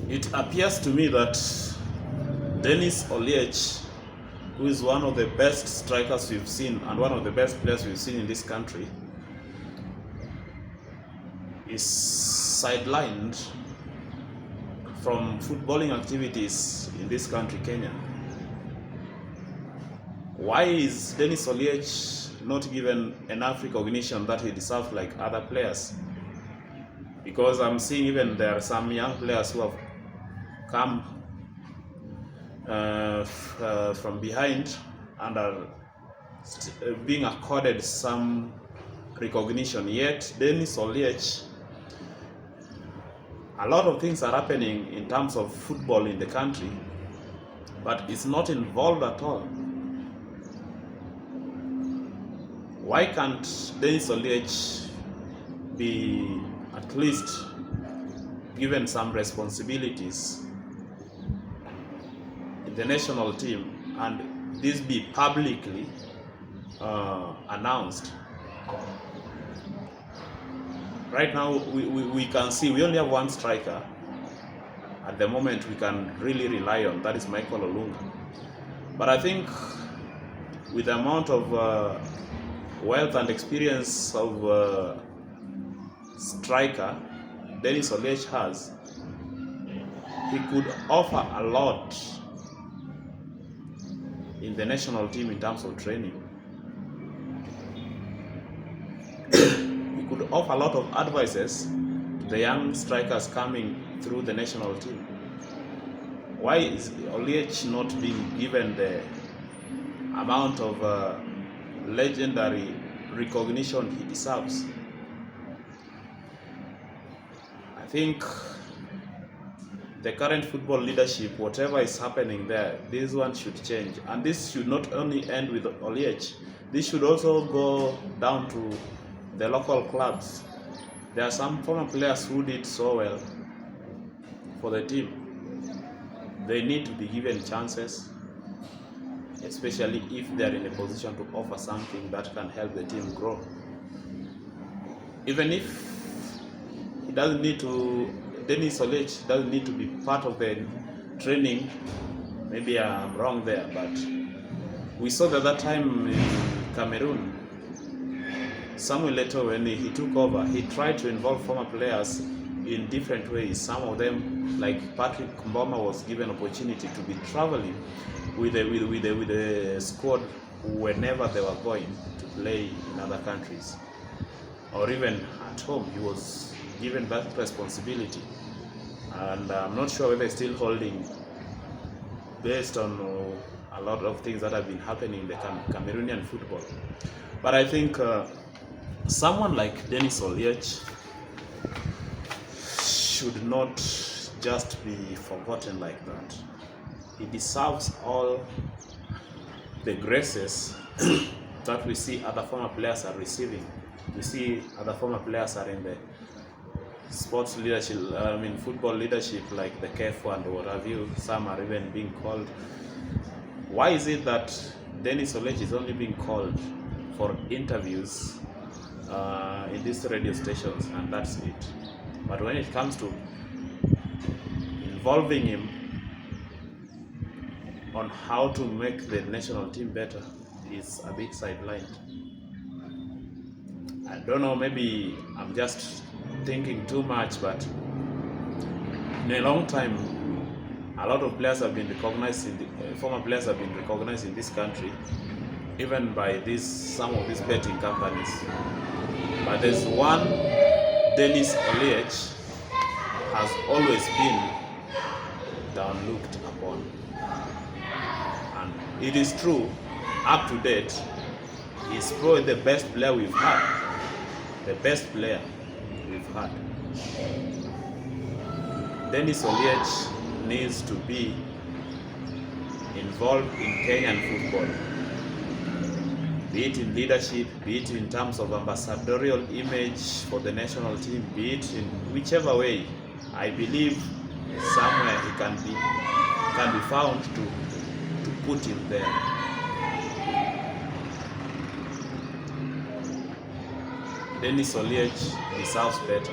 It appears to me that Denis Oliech, who is one of the best strikers we've seen and one of the best players we've seen in this country, is sidelined from footballing activities in this country, Kenya. Why is Denis Oliech not given enough recognition that he deserves like other players? Because I'm seeing even there are some young players who have come from behind and are being accorded some recognition. Yet Denis Oliech, a lot of things are happening in terms of football in the country, but is not involved at all. Why can't Denis Oliech be at least given some responsibilities in the national team and this be publicly announced? Right now we can see we only have one striker at the moment we can really rely on, that is Michael Olunga. But I think with the amount of wealth and experience of striker Denis Oliech has, he could offer a lot in the national team in terms of training. He could offer a lot of advices to the young strikers coming through the national team. Why is Oliech not being given the amount of legendary recognition he deserves? I think the current football leadership, whatever is happening there, this one should change. And this should not only end with Oliech, this should also go down to the local clubs. There are some former players who did so well for the team. They need to be given chances, especially if they are in a position to offer something that can help the team grow. Even if he doesn't need to, Denis Oliech doesn't need to be part of the training. Maybe I'm wrong there, but we saw that that time in Cameroon, Samuel Eto'o, when he took over, he tried to involve former players in different ways. Some of them, like Patrick Mboma, was given opportunity to be traveling with the squad whenever they were going to play in other countries, or even at home. He was given that responsibility, and I'm not sure whether he's still holding, based on a lot of things that have been happening in the Cameroonian football. But I think someone like Denis Oliech should not just be forgotten like that. He deserves all the graces that we see other former players are receiving. We see other former players are in the sports leadership, football leadership, like the KEFU and what have you. Some are even being called. Why is it that Denis Oliech is only being called for interviews in these radio stations and that's it? But when it comes to involving him on how to make the national team better, he's a bit sidelined. I don't know, maybe I'm just thinking too much, but in a long time, a lot of players have been recognized, former players have been recognized in this country, even by some of these betting companies. But there's one, Denis Oliech has always been downlooked upon. And it is true, up to date, he's probably the best player we've had. The best player we've had. Denis Oliech needs to be involved in Kenyan football, be it in leadership, be it in terms of ambassadorial image for the national team, be it in whichever way. I believe somewhere he can be found to put him there. Denis Oliech deserves better.